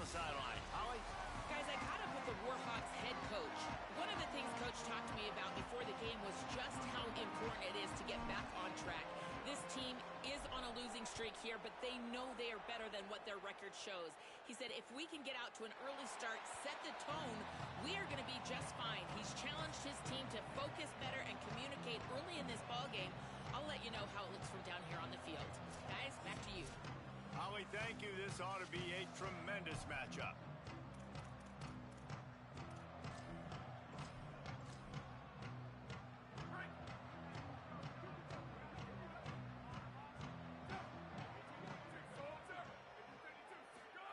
the sideline. Holly? Guys, I caught up with the Warhawks head coach. One of the things Coach talked to me about before the game was just how important it is to get back on track. This team is on a losing streak here, but they know they are better than what their record shows. He said if we can get out to an early start, set the tone, we are going to be just fine. He's challenged his team to focus better and communicate early in this ball game. I'll let you know how it looks from down here on the field. Guys, back to you. Holly, thank you. This ought to be a tremendous matchup.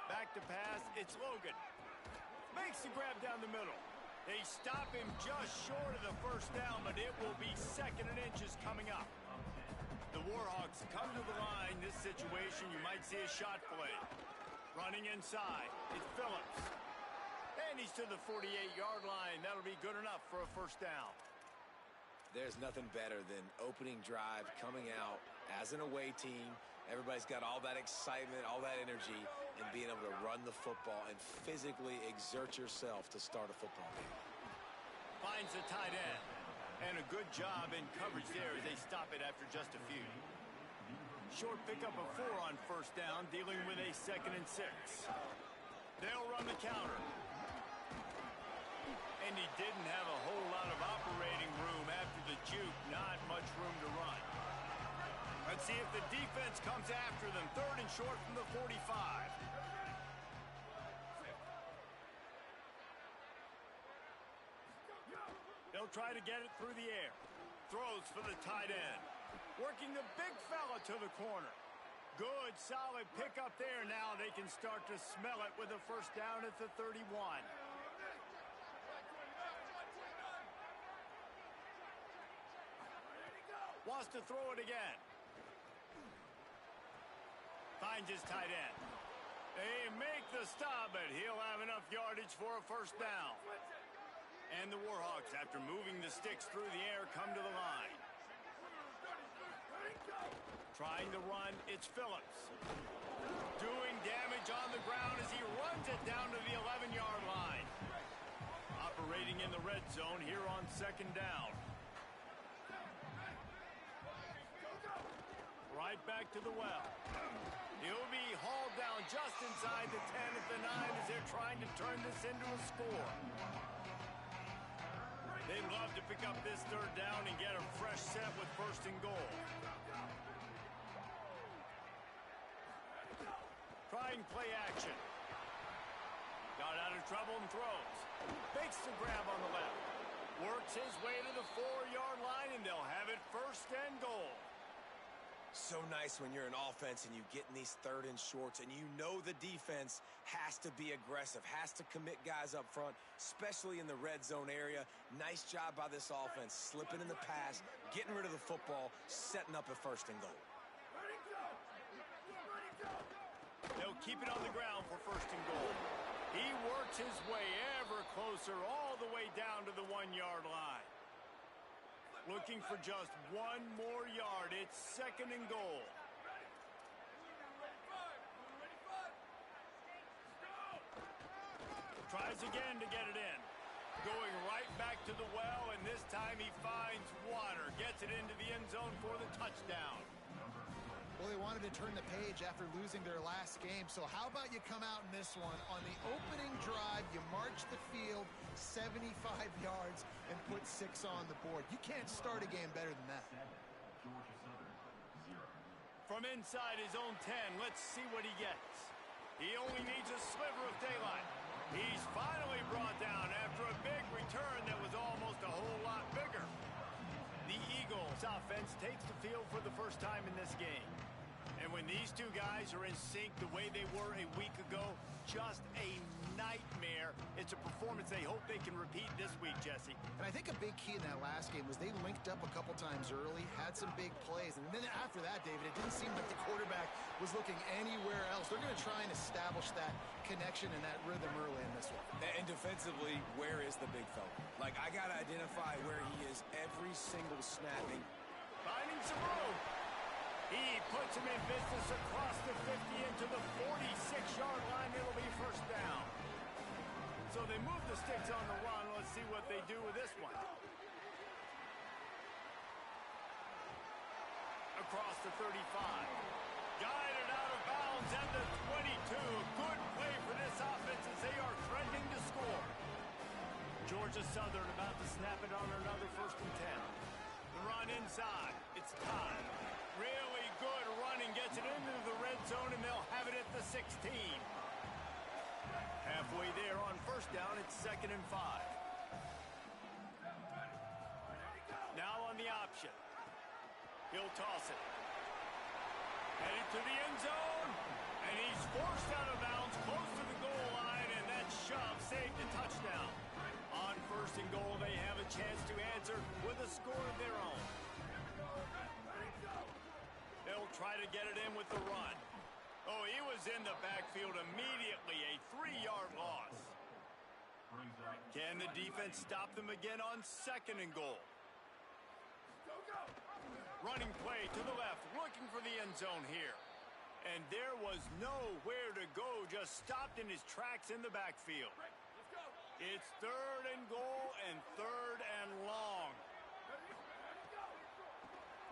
Back to pass, it's Logan. Makes the grab down the middle. They stop him just short of the first down, but it will be 2nd and inches coming up. The Warhawks come to the line. This situation, you might see a shot play. Running inside, it's Phillips. And he's to the 48-yard line. That'll be good enough for a first down. There's nothing better than opening drive, coming out as an away team. Everybody's got all that excitement, all that energy, and being able to run the football and physically exert yourself to start a football game. Finds the tight end. And a good job in coverage there as they stop it after just a few. Short pickup of 4 on first down, dealing with a 2nd and 6. They'll run the counter. And he didn't have a whole lot of operating room after the juke. Not much room to run. Let's see if the defense comes after them. 3rd and short from the 45. They'll try to get it through the air. Throws for the tight end. Working the big fella to the corner. Good, solid pickup there. Now they can start to smell it with a first down at the 31. Wants to throw it again. Finds his tight end. They make the stop, but he'll have enough yardage for a first down. And the Warhawks, after moving the sticks through the air, come to the line. Trying to run, it's Phillips. Doing damage on the ground as he runs it down to the 11-yard line. Operating in the red zone here on 2nd down. Right back to the well. He'll be hauled down just inside the 10 at the 9 as they're trying to turn this into a score. They'd love to pick up this 3rd down and get a fresh set with 1st and goal. Trying play action. Got out of trouble and throws. Makes the grab on the left. Works his way to the 4-yard line, and they'll have it 1st and goal. So nice when you're an offense and you get in these 3rd and shorts and you know the defense has to be aggressive, has to commit guys up front, especially in the red zone area. Nice job by this offense, slipping in the pass, getting rid of the football, setting up a 1st and goal. They'll keep it on the ground for 1st and goal. He works his way ever closer all the way down to the 1-yard line. Looking for just 1 more yard. It's 2nd and goal. Tries again to get it in. Going right back to the well, and this time he finds water. Gets it into the end zone for the touchdown. Well, they wanted to turn the page after losing their last game, so how about you come out in this one? On the opening drive, you march the field 75 yards and put 6 on the board. You can't start a game better than that. From inside his own 10, let's see what he gets. He only needs a sliver of daylight. He's finally brought down after a big return that was almost a whole lot bigger. The Eagles offense takes the field for the first time in this game. And when these two guys are in sync the way they were a week ago, just a nightmare. It's a performance they hope they can repeat this week, Jesse. And I think a big key in that last game was they linked up a couple times early, had some big plays, and then after that, David, it didn't seem like the quarterback was looking anywhere else. They're going to try and establish that connection and that rhythm early in this one. And defensively, where is the big fella? Like, I got to identify where he is every single snap. Finding some room. He puts him in business across the 50 into the 46-yard line. It'll be first down. So they move the sticks on the run. Let's see what they do with this one. Across the 35. Guided out of bounds and the 22. Good play for this offense as they are threatening to score. Georgia Southern about to snap it on another 1st and 10. The run inside. It's tied. Really good running. Gets it into the red zone, and they'll have it at the 16. Halfway there on 1st down. It's 2nd and 5. Now on the option. He'll toss it. Headed to the end zone. And he's forced out of bounds close to the goal line, and that shove saved a touchdown. On 1st and goal, they have a chance to answer with a score of their own. They'll try to get it in with the run. Oh, he was in the backfield immediately. A 3-yard loss. Can the defense stop them again on 2nd and goal? Running play to the left, looking for the end zone here. And there was nowhere to go, just stopped in his tracks in the backfield. It's 3rd and goal and 3rd and long.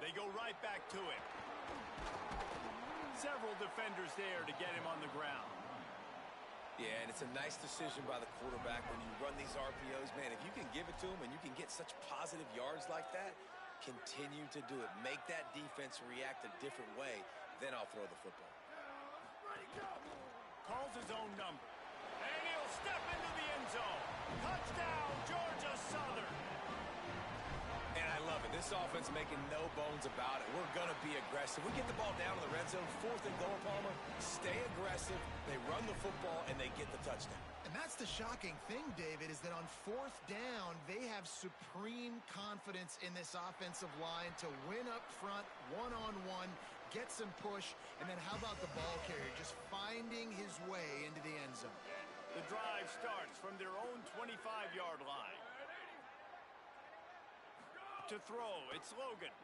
They go right back to it. Several defenders there to get him on the ground. Yeah, and it's a nice decision by the quarterback when you run these RPOs. Man, if you can give it to him and you can get such positive yards like that, continue to do it. Make that defense react a different way. Then I'll throw the football. Calls his own number. And he'll step into the end zone. Touchdown, Georgia Southern. And I love it. This offense making no bones about it. We're going to be aggressive. We get the ball down in the red zone, 4th and goal, Palmer. Stay aggressive. They run the football, and they get the touchdown. And that's the shocking thing, David, is that on 4th down, they have supreme confidence in this offensive line to win up front, one-on-one, get some push, and then how about the ball carrier just finding his way into the end zone? The drive starts from their own 25-yard line. To throw, it's Logan.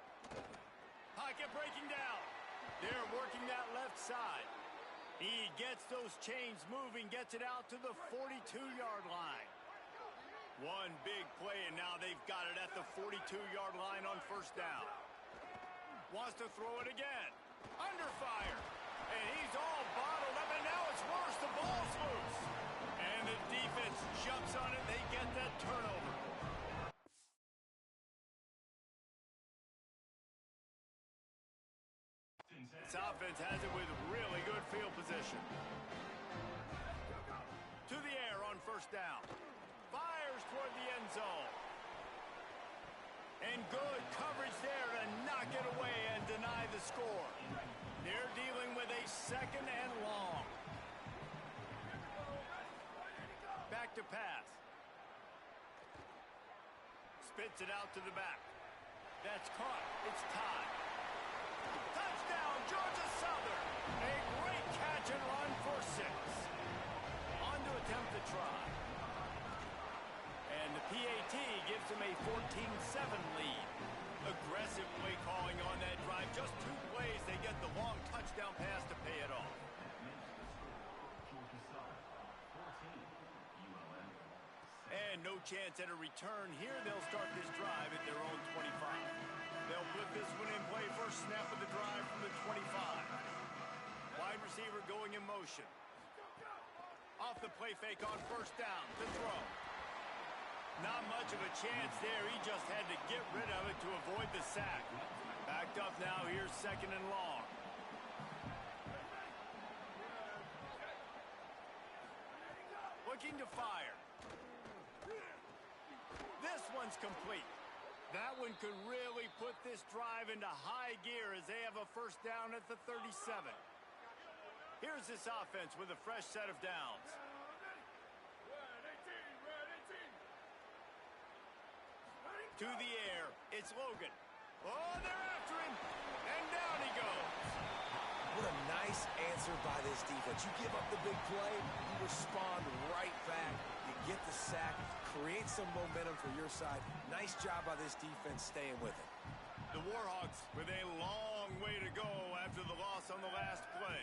Pocket breaking down. They're working that left side. He gets those chains moving, gets it out to the 42-yard line. One big play, and now they've got it at the 42-yard line on 1st down. Wants to throw it again. Under fire. And he's all bottled up, and now it's worse. The ball's loose. And the defense jumps on it. They get that turnover. This offense has it with really good field position. To the air on 1st down. Fires toward the end zone. And good coverage there to knock it away and deny the score. They're dealing with a 2nd and long. Back to pass. Spits it out to the back. That's caught. It's tied. Touchdown, Georgia Southern. A great catch and run for 6. On to attempt the try. And the PAT gives them a 14-7 lead. Aggressive play calling on that drive. Just 2 plays, they get the long touchdown pass to pay it off. And no chance at a return here. They'll start this drive at their own 25. They'll put this one in play. First snap of the drive from the 25. Wide receiver going in motion. Off the play fake on 1st down to throw. Not much of a chance there. He just had to get rid of it to avoid the sack. Backed up now. Here's 2nd and long. Looking to fire. This one's complete. That one could really put this drive into high gear as they have a 1st down at the 37. Here's this offense with a fresh set of downs. To the air, it's Logan. Oh, they're after him, and down he goes. What a nice answer by this defense. You give up the big play, you respond right back. You get the sack, create some momentum for your side. Nice job by this defense staying with it. The Warhawks with a long way to go after the loss on the last play.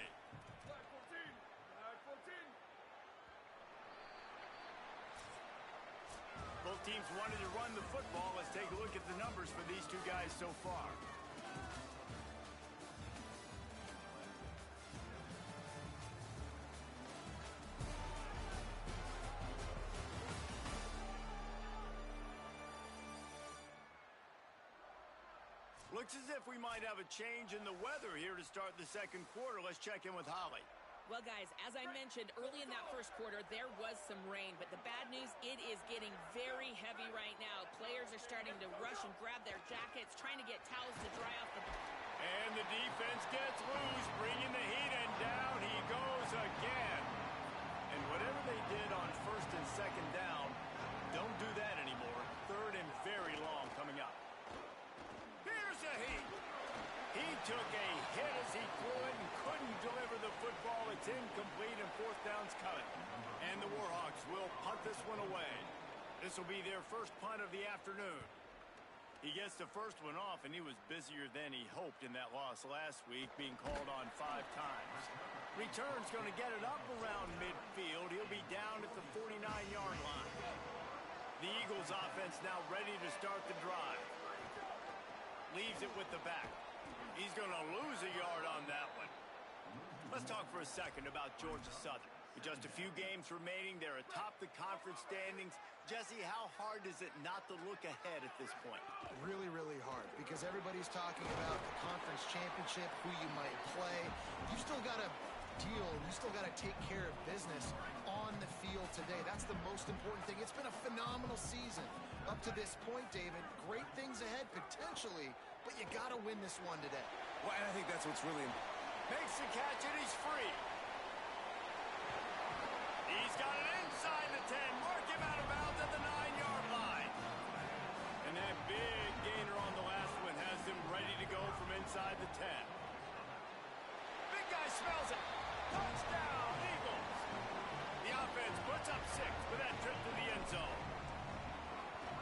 Both teams wanted to run the football. Let's take a look at the numbers for these two guys so far. Looks as if we might have a change in the weather here to start the second quarter. Let's check in with Holly. Well, guys, as I mentioned, early in that first quarter, there was some rain. But the bad news, it is getting very heavy right now. Players are starting to rush and grab their jackets, trying to get towels to dry off the... And the defense gets loose, bringing the heat, and down he goes again. And whatever they did on first and second down, don't do that anymore. Third and very long coming up. Here's the heat. He took a hit as he threw it and couldn't deliver the football. It's incomplete and fourth down's coming. And the Warhawks will punt this one away. This will be their first punt of the afternoon. He gets the first one off, and he was busier than he hoped in that loss last week, being called on 5 times. Return's going to get it up around midfield. He'll be down at the 49-yard line. The Eagles offense now ready to start the drive. Leaves it with the back. He's going to lose a yard on that one. Let's talk for a second about Georgia Southern. With just a few games remaining, they're atop the conference standings. Jesse, how hard is it not to look ahead at this point? Really, really hard, because everybody's talking about the conference championship, who you might play. You still got to deal, you still got to take care of business on the field today. That's the most important thing. It's been a phenomenal season up to this point, David. Great things ahead, potentially, but you got to win this one today. Well, and I think that's what's really... Makes the catch, and he's free. He's got it inside the 10. Mark him out of bounds at the 9-yard line. And that big gainer on the last one has them ready to go from inside the 10. Big guy smells it. Touchdown, Eagles. The offense puts up 6 with that trip to the end zone.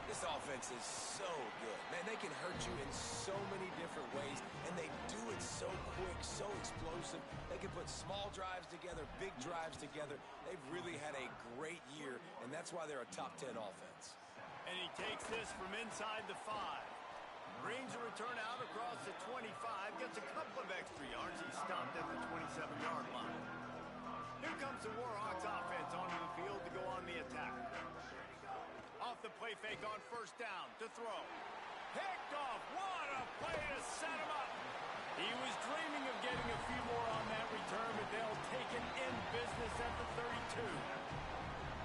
This offense is so good. Man, they can hurt you in so many different ways, and they do it so quick, so explosive. They can put small drives together, big drives together. They've really had a great year, and that's why they're a top 10 offense. And he takes this from inside the 5. Brings a return out across the 25, gets a couple of extra yards. He's stopped at the 27-yard line. Here comes the Warhawks offense onto the field to go on the attack. Off the play fake on first down to throw. Picked off. What a play to set him up. He was dreaming of getting a few more on that return, but they'll take it in business at the 32.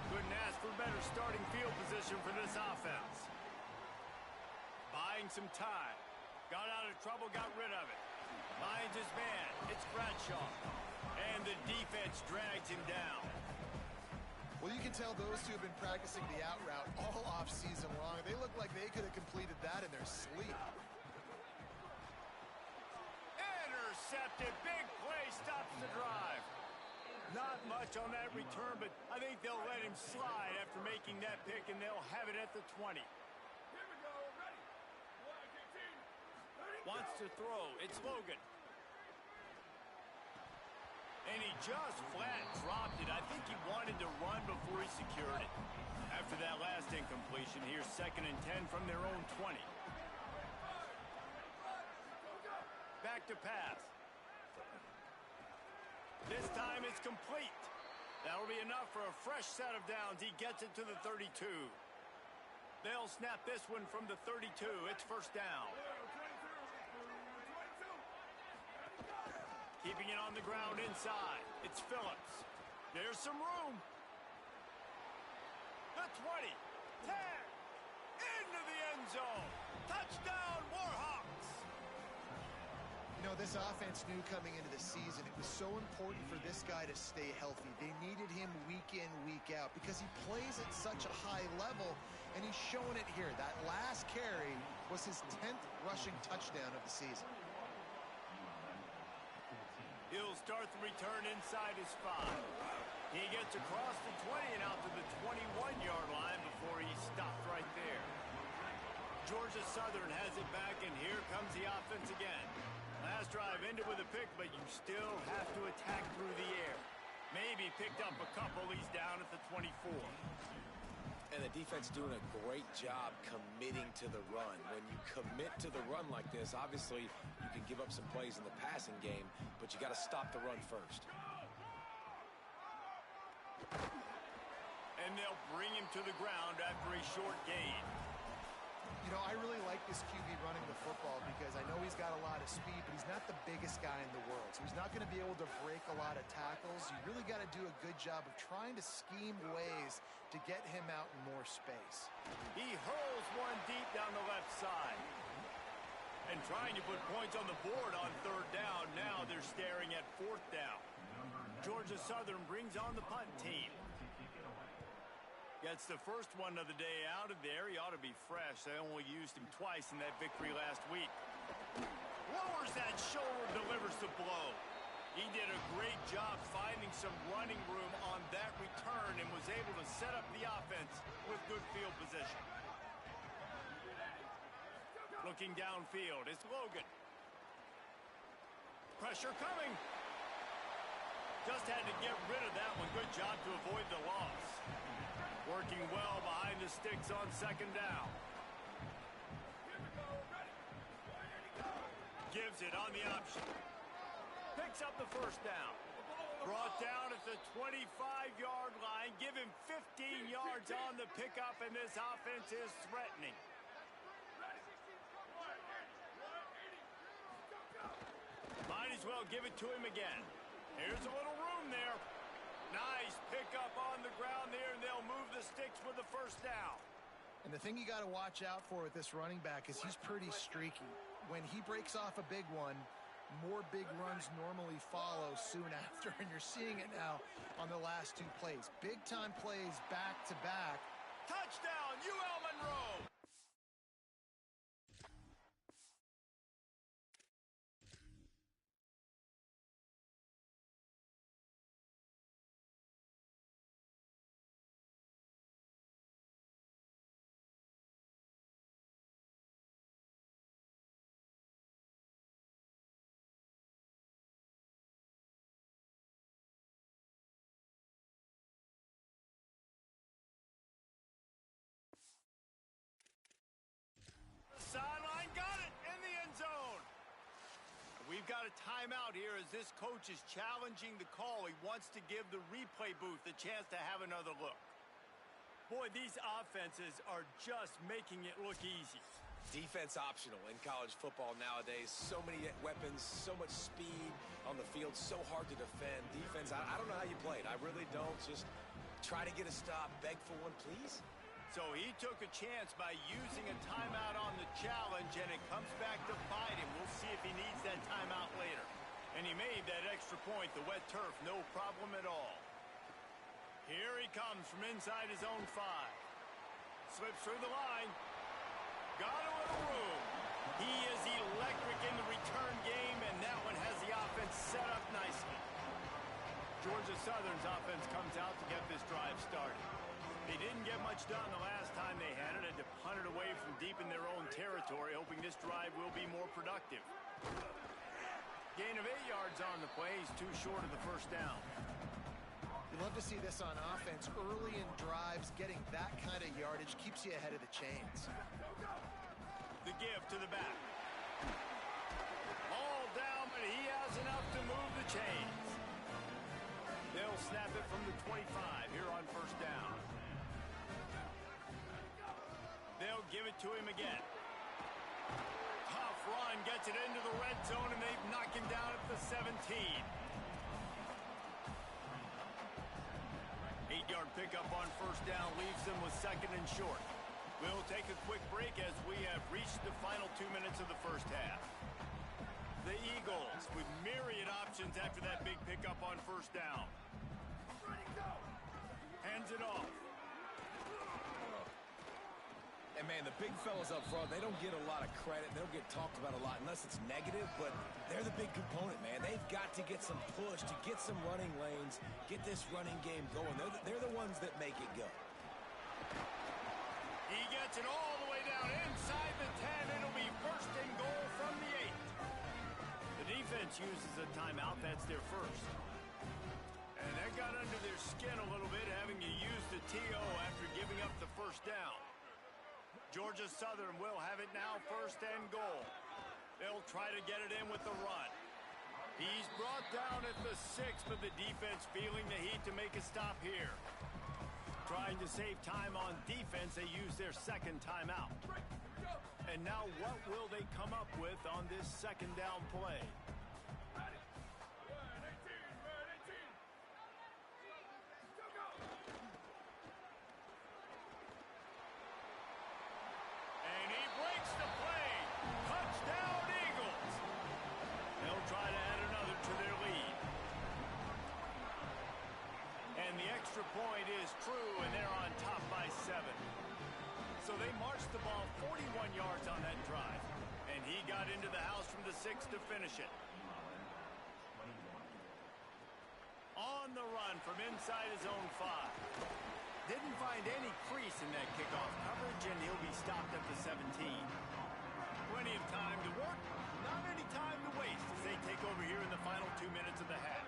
Couldn't ask for better starting field position for this offense. Buying some time. Got out of trouble, got rid of it. Finds his man. It's Bradshaw. And the defense drags him down. Well, you can tell those two have been practicing the out route all off-season long. They look like they could have completed that in their sleep. Intercepted. Big play stops the drive. Not much on that return, but I think they'll let him slide after making that pick, and they'll have it at the 20. Wants to throw. It's Logan. And he just flat dropped it. I think he wanted to run before he secured it. After that last incompletion, here's 2nd and 10 from their own 20. Back to pass. This time it's complete. That'll be enough for a fresh set of downs. He gets it to the 32. They'll snap this one from the 32. It's first down. Keeping it on the ground inside. It's Phillips. There's some room. The 20. 10. Into the end zone. Touchdown, Warhawks. You know, this offense knew coming into the season it was so important for this guy to stay healthy. They needed him week in, week out because he plays at such a high level, and he's showing it here. That last carry was his 10th rushing touchdown of the season. He'll start the return inside his 5. He gets across the 20 and out to the 21-yard line before he's stopped right there. Georgia Southern has it back, and here comes the offense again. Last drive ended with a pick, but you still have to attack through the air. Maybe picked up a couple. He's down at the 24. And the defense doing a great job committing to the run. When you commit to the run like this, obviously you can give up some plays in the passing game, but you got to stop the run first. And they'll bring him to the ground after a short gain. You know, I really like this QB running the football because I know he's got a lot of speed, but he's not the biggest guy in the world. So he's not going to be able to break a lot of tackles. You really got to do a good job of trying to scheme ways to get him out in more space. He hurls one deep down the left side. And trying to put points on the board on third down. Now they're staring at fourth down. Georgia Southern brings on the punt team. Gets the first one of the day out of there. He ought to be fresh. They only used him twice in that victory last week. Lowers that shoulder, delivers the blow. He did a great job finding some running room on that return and was able to set up the offense with good field position. Looking downfield, it's Logan. Pressure coming. Just had to get rid of that one. Good job to avoid the loss. Working well behind the sticks on second down. Gives it on the option. Picks up the first down. Brought down at the 25-yard line. Give him 15 yards on the pickup, and this offense is threatening. Might as well give it to him again. Here's a little room there. Nice pickup on the ground there, and they'll move the sticks with the first down. And the thing you got to watch out for with this running back is he's pretty streaky. When he breaks off a big one, more big runs normally follow soon after, and you're seeing it now on the last two plays. Big-time plays back-to-back. Touchdown, UL Monroe! Sideline, got it in the end zone. We've got a timeout here as this coach is challenging the call. He wants to give the replay booth a chance to have another look. Boy, these offenses are just making it look easy. Defense optional in college football nowadays. So many weapons, so much speed on the field, so hard to defend. Defense, I don't know how you play it. I really don't. Just try to get a stop, beg for one, please. So he took a chance by using a timeout on the challenge, and it comes back to bite him. We'll see if he needs that timeout later. And he made that extra point, the wet turf, no problem at all. Here he comes from inside his own 5. Slips through the line. Got a little room. He is electric in the return game, and that one has the offense set up nicely. Georgia Southern's offense comes out to get this drive started. They didn't get much done the last time they had it. Had to punt it away from deep in their own territory, hoping this drive will be more productive. Gain of 8 yards on the play. He's too short of the first down. You love to see this on offense. Early in drives, getting that kind of yardage keeps you ahead of the chains. The give to the back. All down, but he has enough to move the chains. They'll snap it from the 25 here on first down. They'll give it to him again. Tough run, gets it into the red zone, and they've knocked him down at the 17. 8-yard pickup on first down leaves them with second and short. We'll take a quick break as we have reached the final 2 minutes of the first half. The Eagles with myriad options after that big pickup on first down. Hands it off. And, man, the big fellas up front, they don't get a lot of credit. They don't get talked about a lot unless it's negative, but they're the big component, man. They've got to get some push, to get some running lanes, get this running game going. They're the ones that make it go. He gets it all the way down inside the 10. It'll be first and goal from the 8. The defense uses a timeout. That's their first. And that got under their skin a little bit, having to use the TO after giving up the first Georgia Southern will have it now, 1st and goal. They'll try to get it in with the run. He's brought down at the 6, but the defense feeling the heat to make a stop here. Trying to save time on defense, they use their 2nd timeout. And now what will they come up with on this 2nd down play? And he breaks the play. Touchdown, Eagles. They'll try to add another to their lead. And the extra point is true, and they're on top by 7. So they marched the ball 41 yards on that drive. And he got into the house from the 6 to finish it. On the run from inside his own 5. Didn't find any crease in that kickoff coverage, and he'll be stopped at the 17. Plenty of time to work, not any time to waste as they take over here in the final 2 minutes of the half.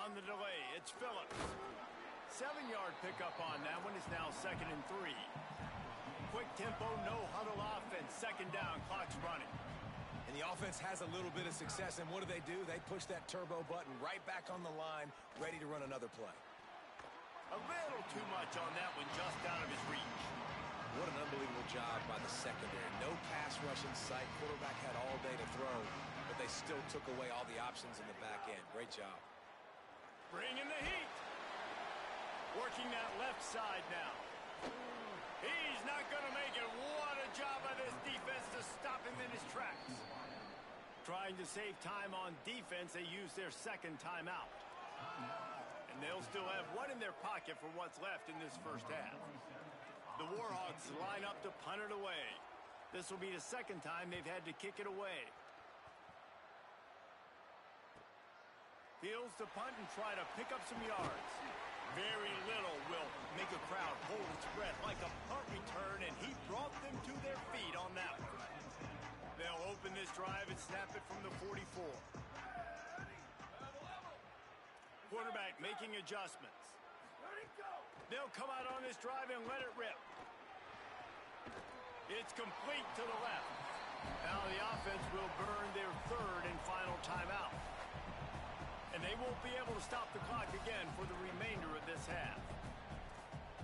On the delay, it's Phillips. 7-yard pickup on that one is now 2nd and 3. Quick tempo, no huddle offense. 2nd down, clock's running. And the offense has a little bit of success, and what do? They push that turbo button right back on the line, ready to run another play. A little too much on that one, just out of his reach. What an unbelievable job by the secondary. No pass rush in sight. Quarterback had all day to throw, but they still took away all the options in the back end. Great job. Bringing the heat. Working that left side now. He's not going to make it. What a job by this defense to stop him in his tracks. Trying to save time on defense, they use their 2nd timeout. And they'll still have one in their pocket for what's left in this 1st half. The Warhawks line up to punt it away. This will be the 2nd time they've had to kick it away. Fields to punt and try to pick up some yards. Very little will make a crowd hold its breath like a punt return, and he brought them to their feet on that one. They'll open this drive and snap it from the 44. Quarterback making adjustments. They'll come out on this drive and let it rip. It's complete to the left. Now the offense will burn their 3rd and final timeout. And they won't be able to stop the clock again for the remainder of this half.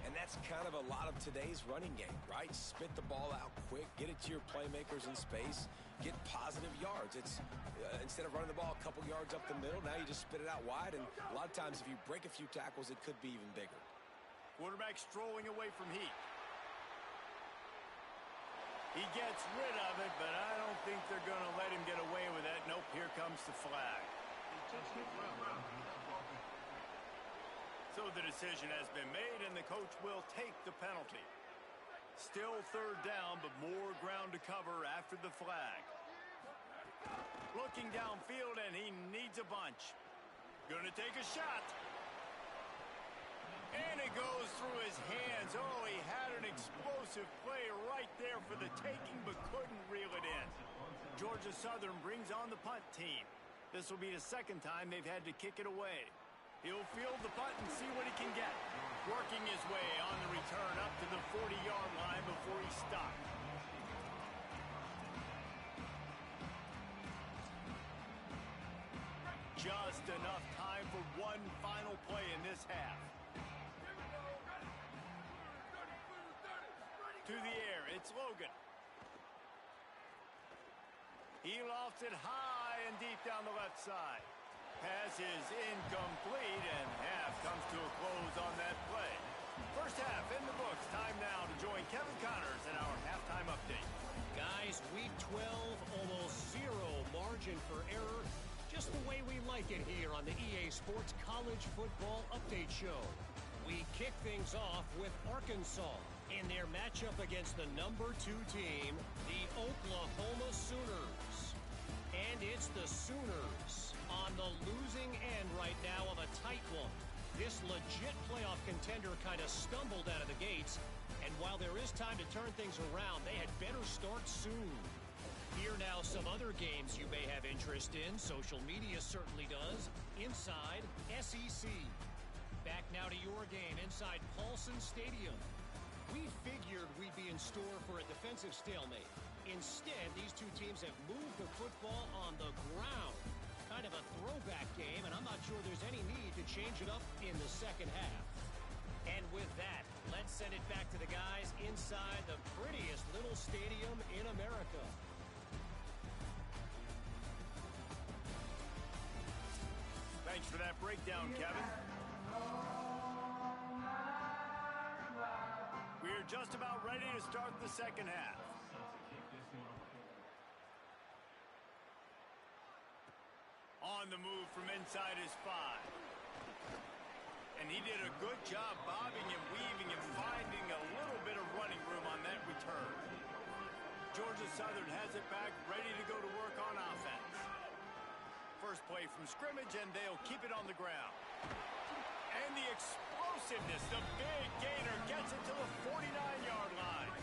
And that's kind of a lot of today's running game, right? Spit the ball out quick, get it to your playmakers in space, get positive yards. It's instead of running the ball a couple yards up the middle, now you just spit it out wide, and a lot of times if you break a few tackles, it could be even bigger. Quarterback strolling away from heat. He gets rid of it, but I don't think they're going to let him get away with that. Nope, here comes the flag. So the decision has been made, and the coach will take the penalty. Still 3rd down, but more ground to cover after the flag. Looking downfield, and he needs a bunch. Gonna take a shot. And it goes through his hands. Oh, he had an explosive play right there for the taking, but couldn't reel it in. Georgia Southern brings on the punt team. This will be the 2nd time they've had to kick it away. He'll field the punt and see what he can get. Working his way on the return up to the 40-yard line before he stopped. Just enough time for one final play in this half. To the air, it's Logan. He lofts it high and deep down the left side. Pass is incomplete, and half comes to a close on that play. 1st half in the books. Time now to join Kevin Connors in our halftime update. Guys, week 12, almost 0 margin for error. Just the way we like it here on the EA Sports College Football Update Show. We kick things off with Arkansas in their matchup against the number 2 team, the Oklahoma Sooners. And it's the Sooners on the losing end right now of a tight one. This legit playoff contender kind of stumbled out of the gates, and while there is time to turn things around, they had better start soon. Here now some other games you may have interest in. Social media certainly does. Inside SEC. Back now to your game inside Paulson Stadium. We figured we'd be in store for a defensive stalemate. Instead, these two teams have moved the football on the ground. Kind of a throwback game, and I'm not sure there's any need to change it up in the second half. And with that, let's send it back to the guys inside the prettiest little stadium in America. Thanks for that breakdown, Kevin. We're just about ready to start the second half. On the move from inside his 5. And he did a good job bobbing and weaving and finding a little bit of running room on that return. Georgia Southern has it back, ready to go to work on offense. First play from scrimmage, and they'll keep it on the ground. And the explosiveness, the big gainer gets it to the 49-yard line.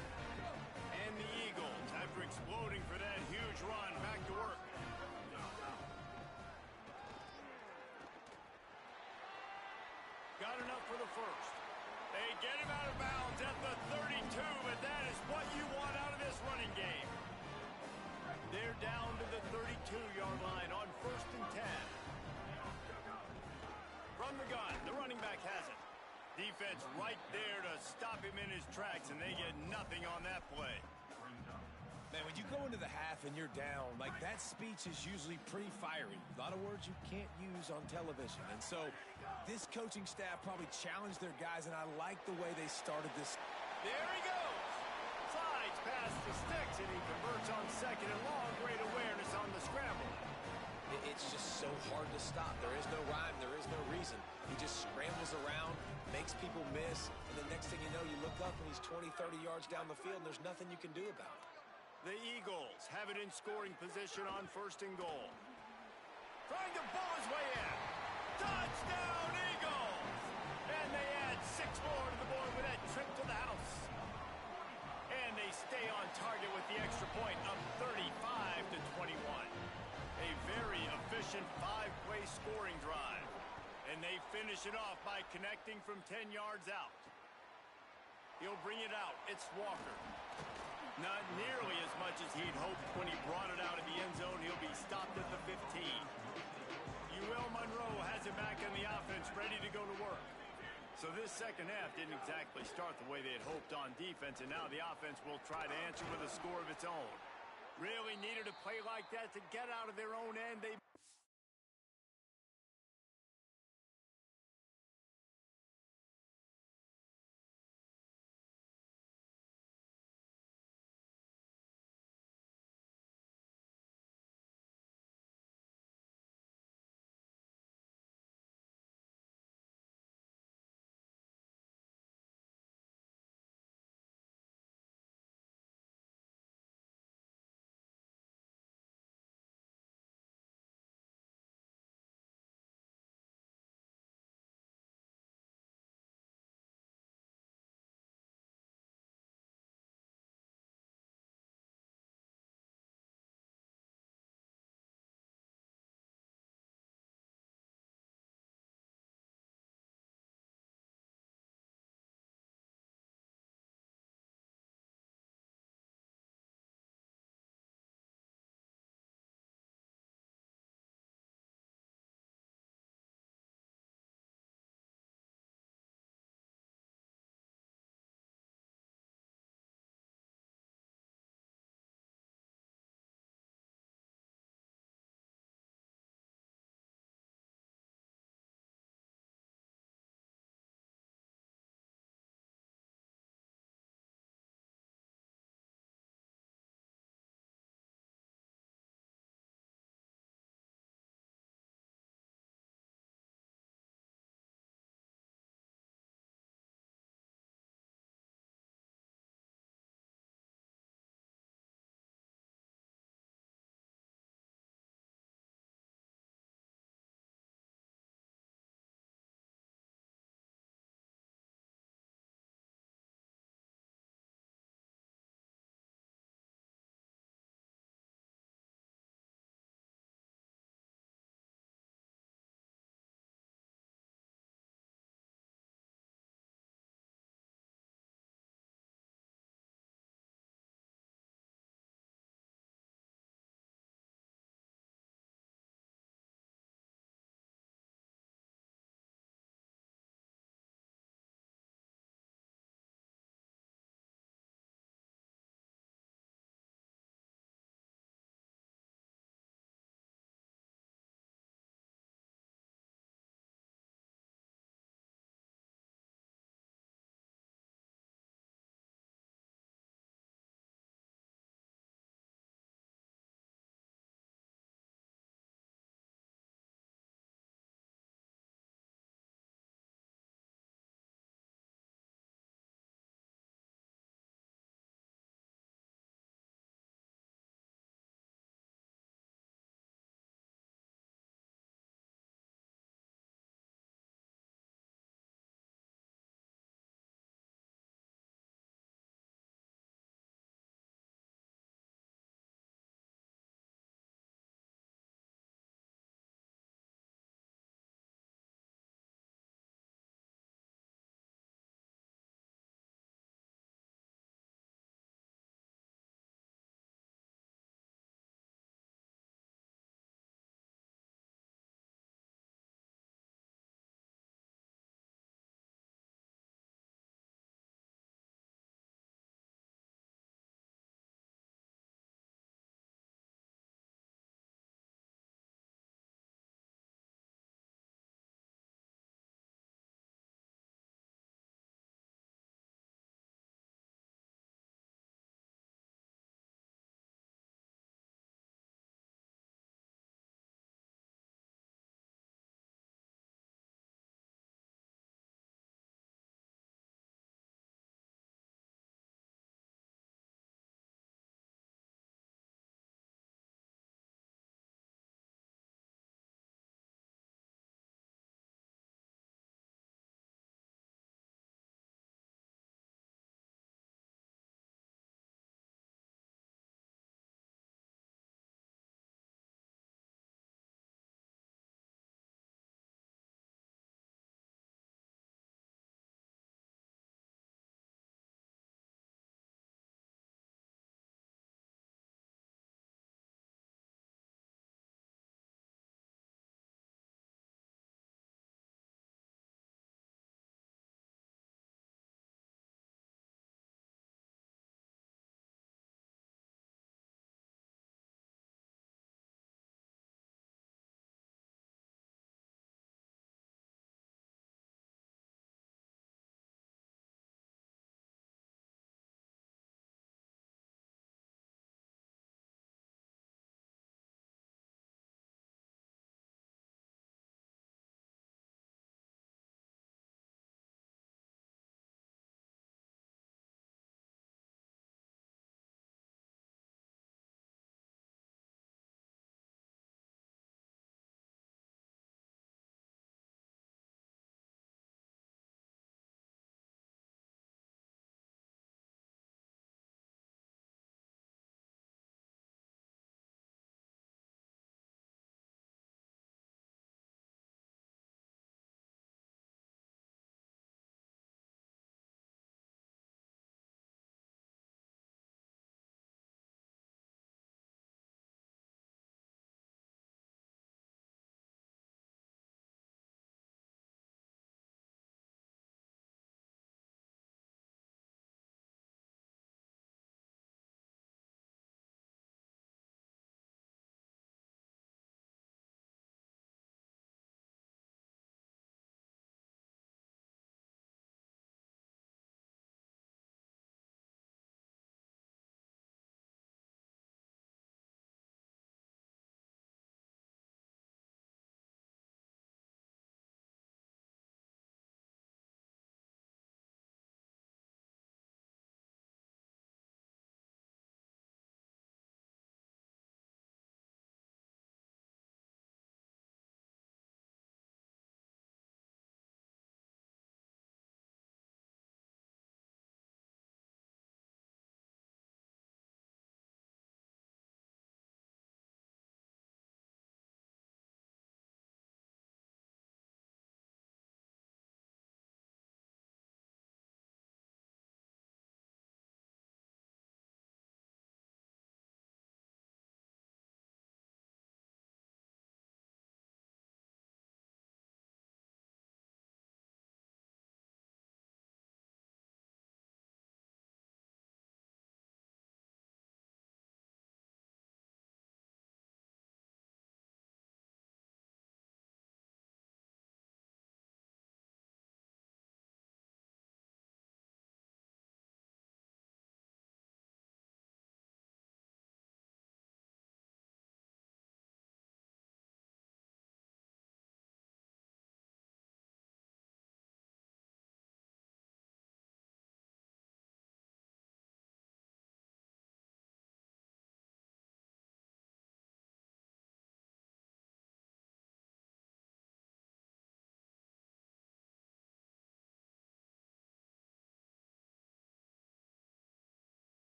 And the Eagles, after exploding for that huge run, back to work. Got enough for the first. They get him out of bounds at the 32, but that is what you want out of this running game. They're down to the 32-yard line on 1st and 10. From the gun, the running back has it. Defense right there to stop him in his tracks, and they get nothing on that play. Man, when you go into the half and you're down, like that speech is usually pretty fiery. A lot of words you can't use on television. And so this coaching staff probably challenged their guys, and I like the way they started this. There he goes. Slides past the sticks, and he converts on 2nd and long. Great awareness on the scramble. It's just so hard to stop. There is no rhyme. There is no reason. He just scrambles around, makes people miss, and the next thing you know, you look up and he's 20, 30 yards down the field, and there's nothing you can do about it. The Eagles have it in scoring position on 1st and goal. Trying to pull his way in. Touchdown, Eagles! And they add 6 more to the board with that trip to the house. And they stay on target with the extra point, up 35-21. A very efficient 5-play scoring drive. And they finish it off by connecting from 10 yards out. He'll bring it out. It's Walker. Not nearly as much as he'd hoped when he brought it out of the end zone. He'll be stopped at the 15. UL Monroe has it back in the offense, ready to go to work. So this second half didn't exactly start the way they had hoped on defense, and now the offense will try to answer with a score of its own. Really needed a play like that to get out of their own end. They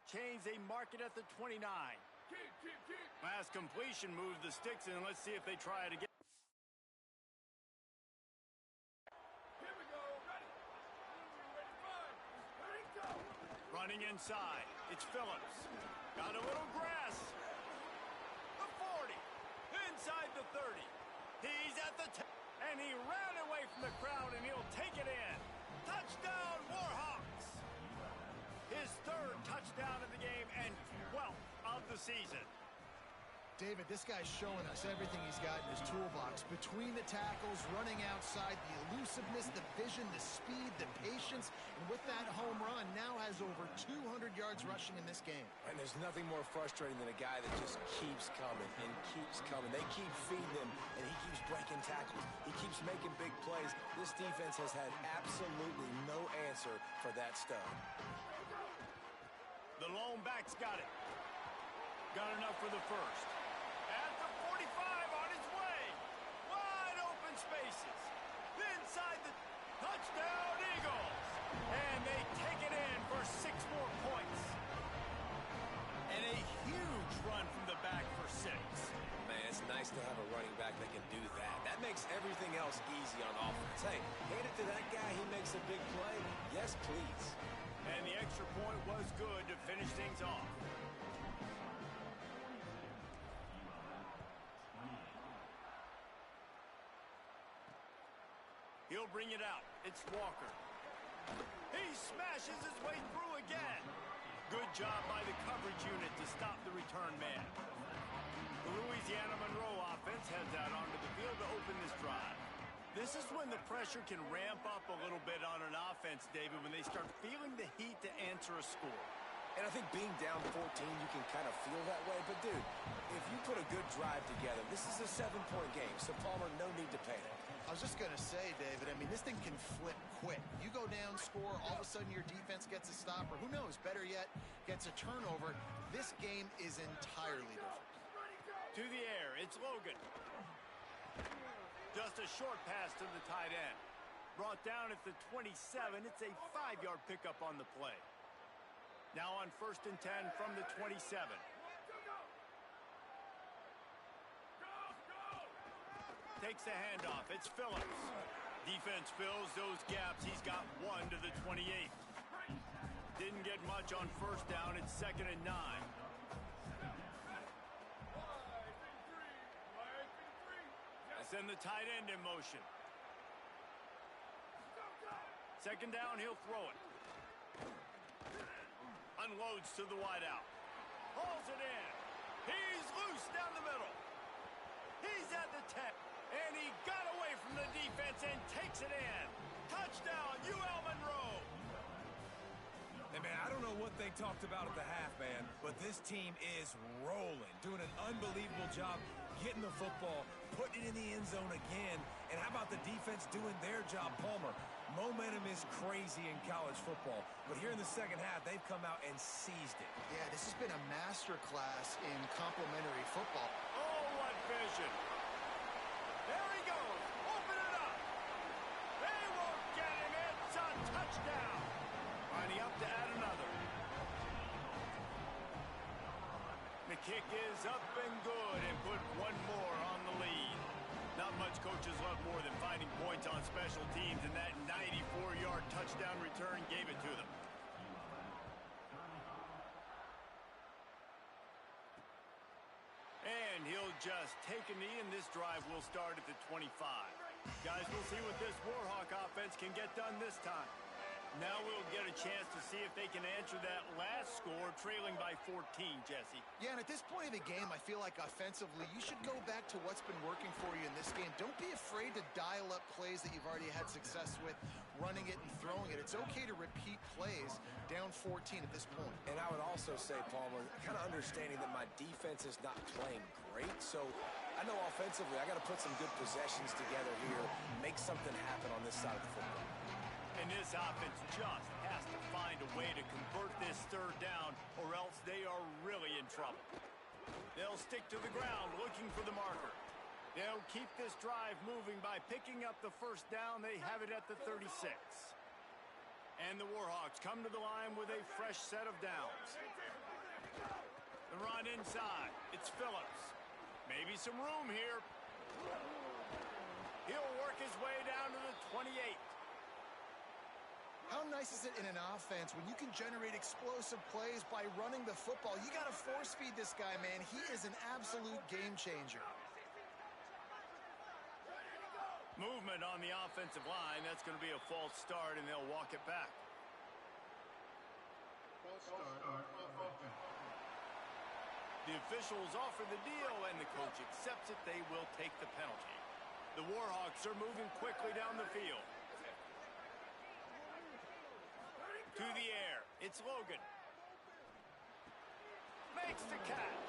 chains, they mark it at the 29. Last completion moves the sticks in. Let's see if they try it again. Running inside, it's Phillips. Got a little grass. The 40, inside the 30. He's at the 10, and he ran away from the crowd, and he'll take it in. Touchdown, Warhawks! His third touchdown of the game, and 12th of the season. David, this guy's showing us everything he's got in his toolbox. Between the tackles, running outside, the elusiveness, the vision, the speed, the patience. And with that home run, now has over 200 yards rushing in this game. And there's nothing more frustrating than a guy that just keeps coming and keeps coming. They keep feeding him, and he keeps breaking tackles. He keeps making big plays. This defense has had absolutely no answer for that stud. The lone back's got it. Got enough for the first. At the 45, on his way. Wide open spaces. Inside the touchdown, Eagles. And they take it in for 6 more points. And a huge run from the back for 6. Man, it's nice to have a running back that can do that. That makes everything else easy on offense. Hey, hand it to that guy. He makes a big play. Yes, please. And the extra point was good to finish things off. He'll bring it out. It's Walker. He smashes his way through again. Good job by the coverage unit to stop the return man. The Louisiana Monroe offense heads out onto the field to open this drive. This is when the pressure can ramp up a little bit on an offense, David, when they start feeling the heat to answer a score. And I think being down 14, you can kind of feel that way. But, dude, if you put a good drive together, this is a 7-point game. So, Palmer, no need to panic. I was just going to say, David, I mean, this thing can flip quick. You go down, score, all of a sudden your defense gets a stop, or who knows, better yet, gets a turnover. This game is entirely different. To the air, it's Logan. Just a short pass to the tight end. Brought down at the 27. It's a 5-yard pickup on the play. Now on 1st and 10 from the 27. Takes the handoff. It's Phillips. Defense fills those gaps. He's got 1 to the 28. Didn't get much on 1st down. It's 2nd and 9. Send the tight end in motion. 2nd down, he'll throw it. Unloads to the wideout. Hauls it in. He's loose down the middle. He's at the 10. And he got away from the defense and takes it in. Touchdown, UL Monroe. Hey, man, I don't know what they talked about at the half, man, but this team is rolling, doing an unbelievable job getting the football, putting it in the end zone again. And how about the defense doing their job, Palmer? Momentum is crazy in college football, but here in the second half, they've come out and seized it. Yeah, this has been a master class in complementary football. Oh, what vision. There he goes. Open it up. They won't get him. It's a touchdown. Lining up to add another. The kick is up and good and put 1 more on the lead. Not much coaches love more than finding points on special teams, and that 94-yard touchdown return gave it to them. And he'll just take a knee, and this drive will start at the 25. Guys, we'll see what this Warhawk offense can get done this time. Now we'll get a chance to see if they can answer that last score, trailing by 14, Jesse. Yeah, and at this point of the game, I feel like offensively, you should go back to what's been working for you in this game. Don't be afraid to dial up plays that you've already had success with, running it and throwing it. It's okay to repeat plays down 14 at this point. And I would also say, Palmer, kind of understanding that my defense is not playing great, so I know offensively I got to put some good possessions together here, make something happen on this side of the football. And this offense just has to find a way to convert this 3rd down, or else they are really in trouble. They'll stick to the ground looking for the marker. They'll keep this drive moving by picking up the 1st down. They have it at the 36. And the Warhawks come to the line with a fresh set of downs. The run inside. It's Phillips. Maybe some room here. He'll work his way down to the 28. How nice is it in an offense when you can generate explosive plays by running the football? You got to force feed this guy, man. He is an absolute game changer. Movement on the offensive line. That's going to be a false start, and they'll walk it back. The officials offer the deal, and the coach accepts it. They will take the penalty. The Warhawks are moving quickly down the field. To the air. It's Logan. Makes the catch.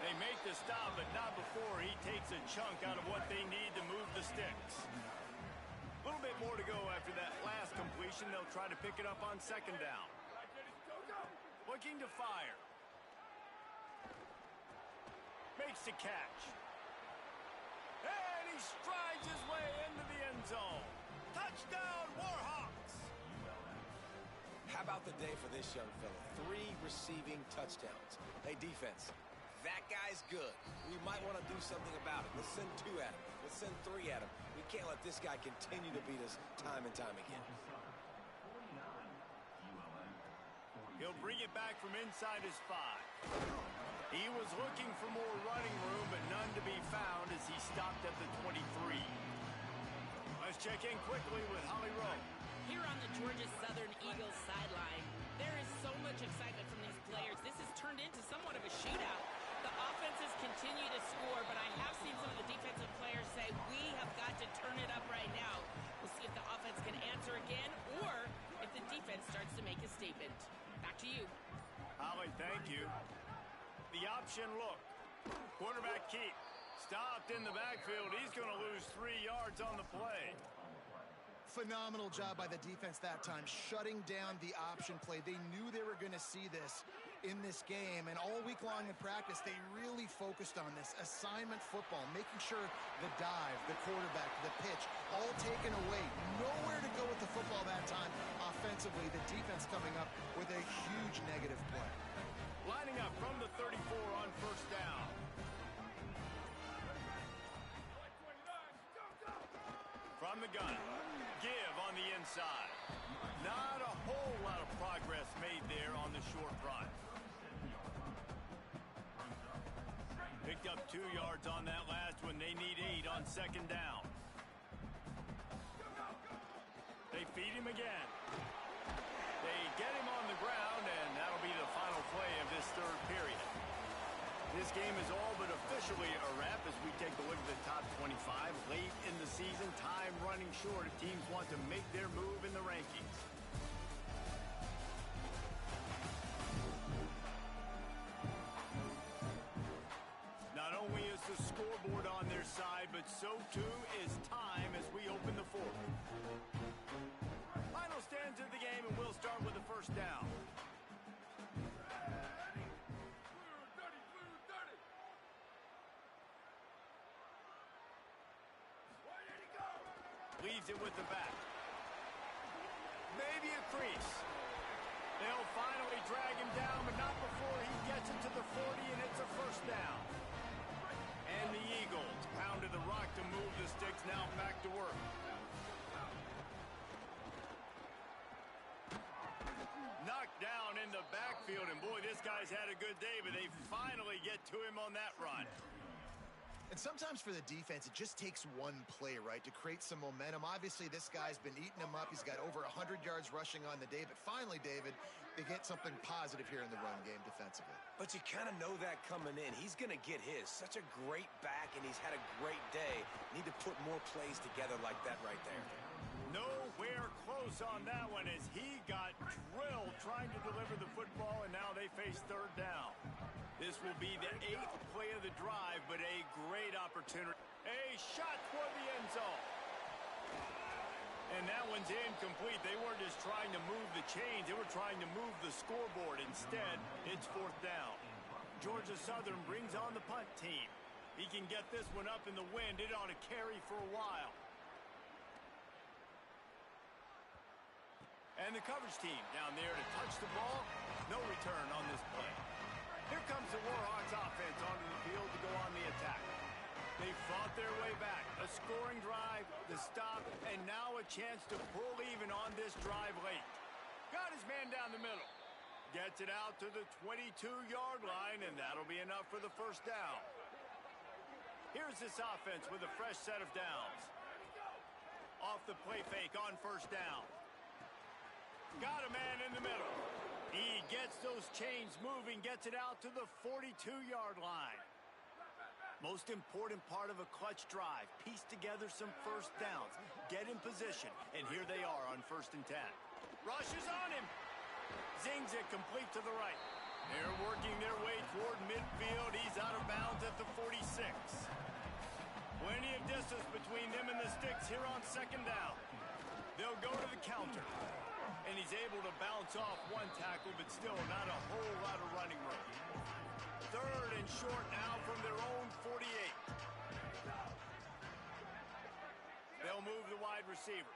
They make the stop, but not before he takes a chunk out of what they need to move the sticks. A little bit more to go after that last completion. They'll try to pick it up on second down. Looking to fire. Makes the catch. And he strides his way into the end zone. Touchdown, Warhawks! How about the day for this young fella? 3 receiving touchdowns. Hey, defense, that guy's good. We might want to do something about it. Let's send 2 at him. Let's send 3 at him. We can't let this guy continue to beat us time and time again. He'll bring it back from inside his 5. He was looking for more running room, but none to be found as he stopped at the 23. Let's check in quickly with Holly Rowe. Here on the Georgia Southern Eagles sideline, there is so much excitement from these players. This has turned into somewhat of a shootout. The offenses continue to score, but I have seen some of the defensive players say, we have got to turn it up right now. We'll see if the offense can answer again or if the defense starts to make a statement. Back to you. Holly, thank you. The option look. Quarterback keep. Stopped in the backfield. He's going to lose 3 yards on the play. Phenomenal job by the defense that time, shutting down the option play. They knew they were going to see this in this game, and all week long in practice, they really focused on this assignment football, making sure the dive, the quarterback, the pitch, all taken away. Nowhere to go with the football that time. Offensively, the defense coming up with a huge negative play. Lining up from the 34 on first down. From the gun. Give on the inside. Not a whole lot of progress made there on the short run. Picked up 2 yards on that last one. They need 8 on second down. They feed him again. They get him on the ground, and that'll be the final play of this third period. This game is all but officially a wrap as we take a look at the top 25. Late in the season, time running short if teams want to make their move in the rankings. Not only is the scoreboard on their side, but so too is time as we open the fourth. Final stands of the game, and we'll start with the first down. Leaves it with the back. Maybe a crease. They'll finally drag him down, but not before he gets it to the 40, and it's a first down. And the Eagles pounded the rock to move the sticks, now back to work. Knocked down in the backfield, and boy, this guy's had a good day, but they finally get to him on that run. And sometimes for the defense, it just takes one play, right, to create some momentum. Obviously, this guy's been eating them up. He's got over 100 yards rushing on the day. But finally, David, they get something positive here in the run game defensively. But you kind of know that coming in. He's going to get his. Such a great back, and he's had a great day. Need to put more plays together like that right there. Nowhere close on that one as he got drilled trying to deliver the football, and now they face third down. This will be the 8th play of the drive, but a great opportunity. A shot toward the end zone. And that one's incomplete. They weren't just trying to move the chains. They were trying to move the scoreboard. Instead, it's fourth down. Georgia Southern brings on the punt team. He can get this one up in the wind. It ought to carry for a while. And the coverage team down there to touch the ball. No return on this play. Here comes the Warhawks offense onto the field to go on the attack. They fought their way back. A scoring drive, the stop, and now a chance to pull even on this drive late. Got his man down the middle. Gets it out to the 22-yard line, and that'll be enough for the first down. Here's this offense with a fresh set of downs. Off the play fake on first down. Got a man in the middle. He gets those chains moving, gets it out to the 42-yard line. Most important part of a clutch drive, piece together some first downs, get in position, and here they are on 1st and 10. Rushes on him. Zings it complete to the right. They're working their way toward midfield. He's out of bounds at the 46. Plenty of distance between them and the sticks here on 2nd down. They'll go to the counter. And he's able to bounce off one tackle, but still not a whole lot of running room. 3rd and short now from their own 48. They'll move the wide receiver.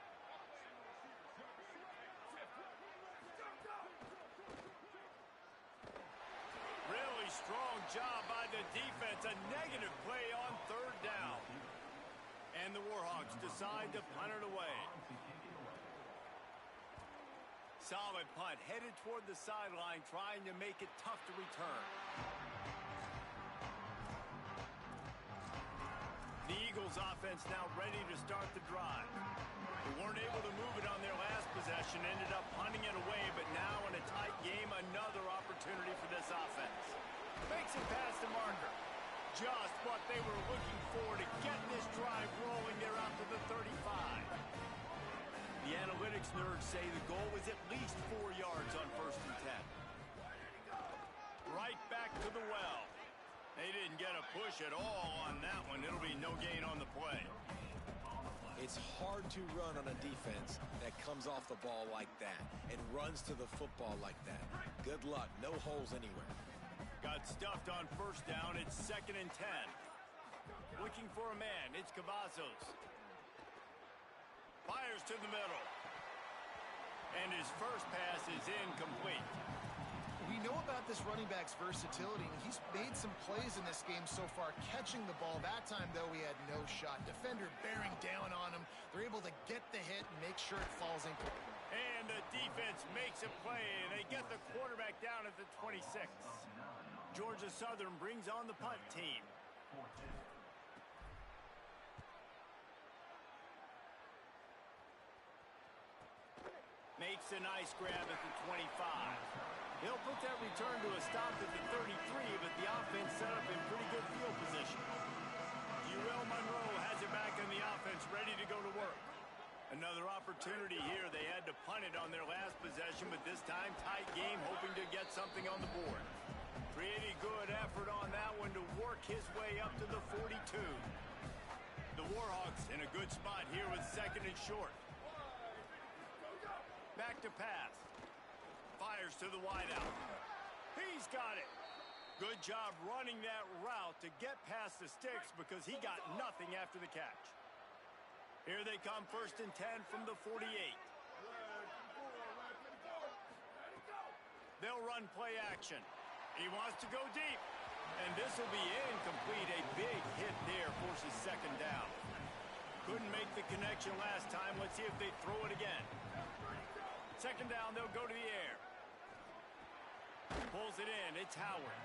Really strong job by the defense. A negative play on 3rd down. And the Warhawks decide to punt it away. Solid punt, headed toward the sideline, trying to make it tough to return. The Eagles offense now ready to start the drive. They weren't able to move it on their last possession, ended up punting it away, but now in a tight game, another opportunity for this offense. Makes it past the marker. Just what they were looking for to get this drive rolling. They're out to the 35. The analytics nerds say the goal is at least 4 yards on 1st and 10. Right back to the well. They didn't get a push at all on that one. It'll be no gain on the play. It's hard to run on a defense that comes off the ball like that and runs to the football like that. Good luck. No holes anywhere. Got stuffed on 1st down. It's 2nd and 10. Looking for a man. It's Cavazos. Fires to the middle. And his first pass is incomplete. We know about this running back's versatility. He's made some plays in this game so far, catching the ball. That time, though, he had no shot. Defender bearing down on him. They're able to get the hit and make sure it falls in. And the defense makes a play, and they get the quarterback down at the 26. Georgia Southern brings on the punt team. Makes a nice grab at the 25. He'll put that return to a stop at the 33, but the offense set up in pretty good field position. Gsu Monroe has it back in the offense, ready to go to work. Another opportunity here. They had to punt it on their last possession, but this time tight game, hoping to get something on the board. Pretty good effort on that one to work his way up to the 42. The Warhawks in a good spot here with 2nd and short. Back to pass. Fires to the wideout. He's got it. Good job running that route to get past the sticks because he got nothing after the catch. Here they come, 1st and 10 from the 48. They'll run play action. He wants to go deep. And this will be incomplete. A big hit there forces 2nd down. Couldn't make the connection last time. Let's see if they throw it again. 2nd down, they'll go to the air. Pulls it in. It's Howard.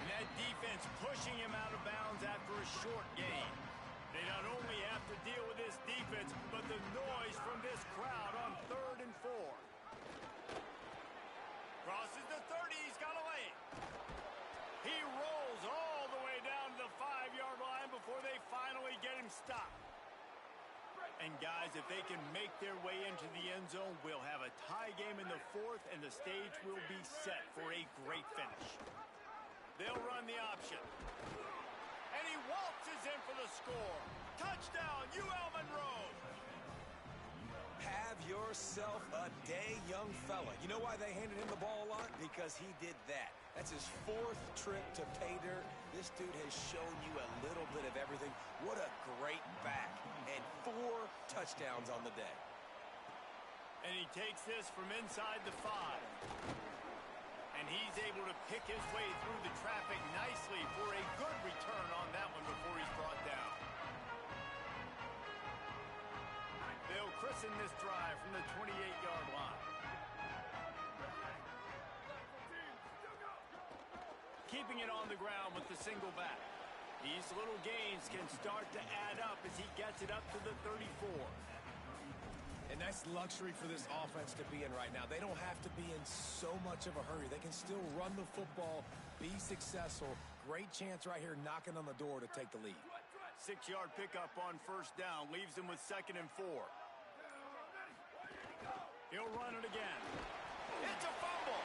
And that defense pushing him out of bounds after a short gain. They not only have to deal with this defense, but the noise from this crowd on 3rd and 4. Crosses the 30. He's got a lane. He rolls all the way down to the 5-yard line before they finally get him stopped. And guys, if they can make their way into the end zone, we'll have a tie game in the 4th, and the stage will be set for a great finish. They'll run the option. And he waltzes in for the score. Touchdown, UL Monroe. Have yourself a day, young fella. You know why they handed him the ball a lot? Because he did that. That's his 4th trip to pay dirt. This dude has shown you a little bit of everything. What a great back. And 4 touchdowns on the day. And he takes this from inside the 5. And he's able to pick his way through the traffic nicely for a good return on that one before he's brought down. They'll christen this drive from the 28-yard line. Keeping it on the ground with the single back. These little gains can start to add up as he gets it up to the 34. And that's luxury for this offense to be in right now. They don't have to be in so much of a hurry. They can still run the football, be successful. Great chance right here knocking on the door to take the lead. 6-yard pickup on first down leaves him with 2nd and 4. He'll run it again. It's a fumble.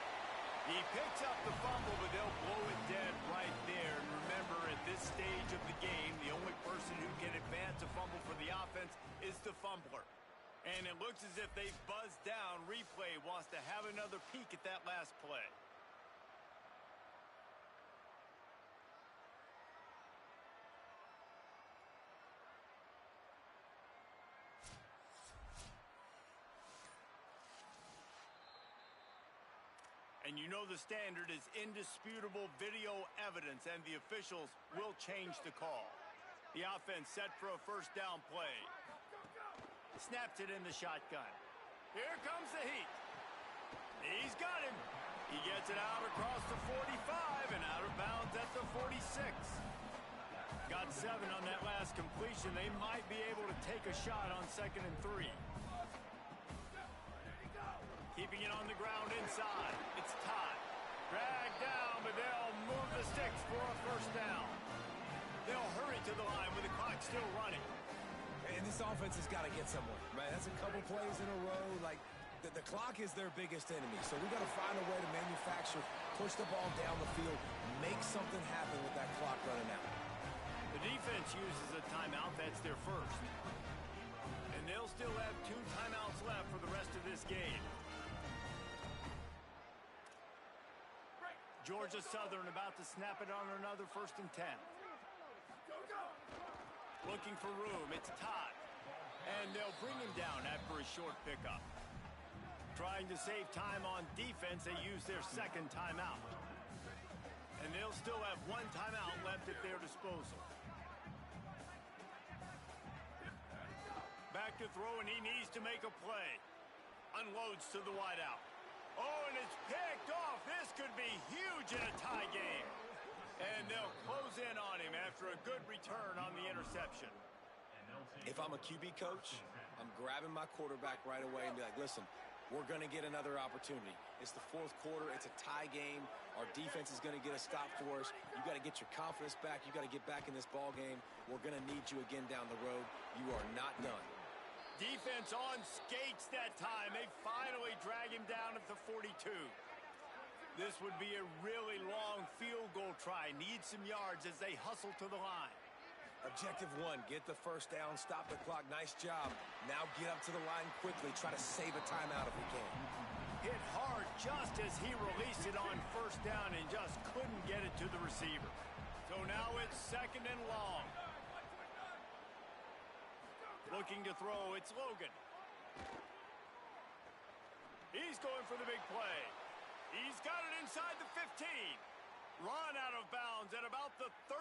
He picks up the fumble, but they'll blow it dead right there. And remember, at this stage of the game, the only person who can advance a fumble for the offense is the fumbler. And it looks as if they've buzzed down. Replay wants to have another peek at that last play. And you know the standard is indisputable video evidence, and the officials will change the call. The offense set for a first down play. Snaps it in the shotgun. Here comes the heat. He's got him. He gets it out across the 45 and out of bounds at the 46. Got 7 on that last completion. They might be able to take a shot on 2nd and 3. Keeping it on the ground inside. It's Todd. Dragged down, but they'll move the sticks for a first down. They'll hurry to the line with the clock still running. And this offense has got to get somewhere, right? That's a couple plays in a row. Like, the clock is their biggest enemy. So we got to find a way to manufacture, push the ball down the field, make something happen with that clock running out. The defense uses a timeout. That's their first. And they'll still have 2 timeouts left for the rest of this game. Georgia Southern about to snap it on another 1st and 10. Looking for room. It's Todd. And they'll bring him down after a short pickup. Trying to save time on defense, they use their 2nd timeout. And they'll still have 1 timeout left at their disposal. Back to throw, and he needs to make a play. Unloads to the wideout. Oh, and it's picked off. This could be huge in a tie game. And they'll close in on him after a good return on the interception. If I'm a QB coach, I'm grabbing my quarterback right away and be like, listen, we're going to get another opportunity. It's the 4th quarter. It's a tie game. Our defense is going to get a stop for us. You got to get your confidence back. You got to get back in this ball game. We're going to need you again down the road. You are not done. Defense on skates that time. They finally drag him down at the 42. This would be a really long field goal try. Need some yards as they hustle to the line. Objective 1, get the first down, stop the clock. Nice job. Now get up to the line quickly. Try to save a timeout if we can. Hit hard just as he released it on first down and just couldn't get it to the receiver. So now it's 2nd and long. Looking to throw, it's Logan. He's going for the big play. He's got it inside the 15. Run out of bounds at about the 13.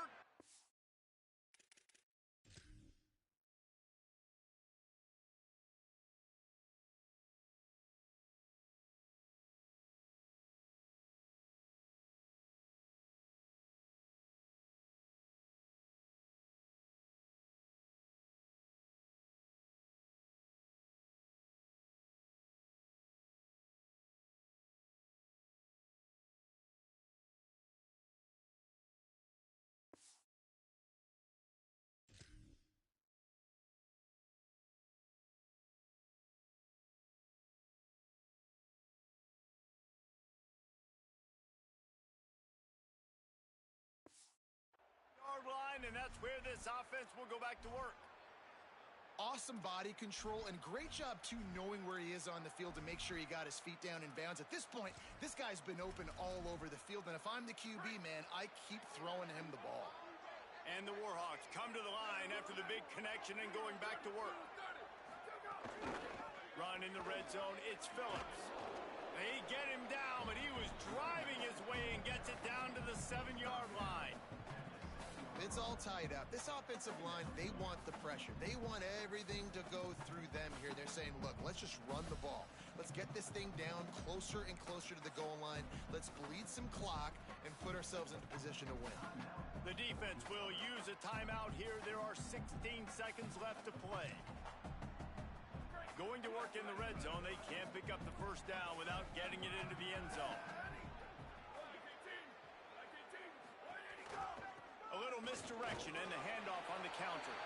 Line, and that's where this offense will go back to work. Awesome body control and great job, too, knowing where he is on the field to make sure he got his feet down in bounds. At this point, this guy's been open all over the field, and if I'm the QB, man, I keep throwing him the ball. And the Warhawks come to the line after the big connection and going back to work. Run in the red zone, it's Phillips. They get him down, but he was driving his way and gets it down to the 7-yard line. It's all tied up. This offensive line, they want the pressure. They want everything to go through them here. They're saying, look, let's just run the ball. Let's get this thing down closer and closer to the goal line. Let's bleed some clock and put ourselves into position to win. The defense will use a timeout here. There are 16 seconds left to play. Going to work in the red zone. They can't pick up the first down without getting it into the end zone. A little misdirection and the handoff on the counter.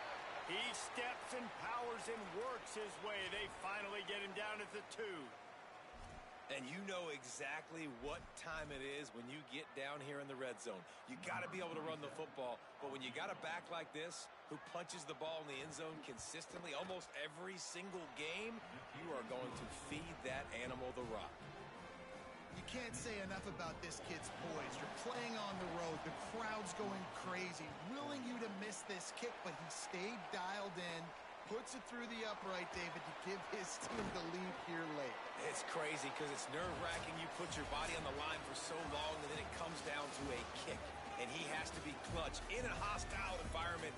He steps and powers and works his way. They finally get him down at the 2. And you know exactly what time it is when you get down here in the red zone. You got to be able to run the football. But when you got a back like this who punches the ball in the end zone consistently almost every single game, you are going to feed that animal the rock. You can't say enough about this kid's poise. You're playing on the road. The crowd's going crazy, willing you to miss this kick, but he stayed dialed in, puts it through the upright, David, to give his team the lead here late. It's crazy because it's nerve-wracking. You put your body on the line for so long, and then it comes down to a kick. And he has to be clutch. In a hostile environment,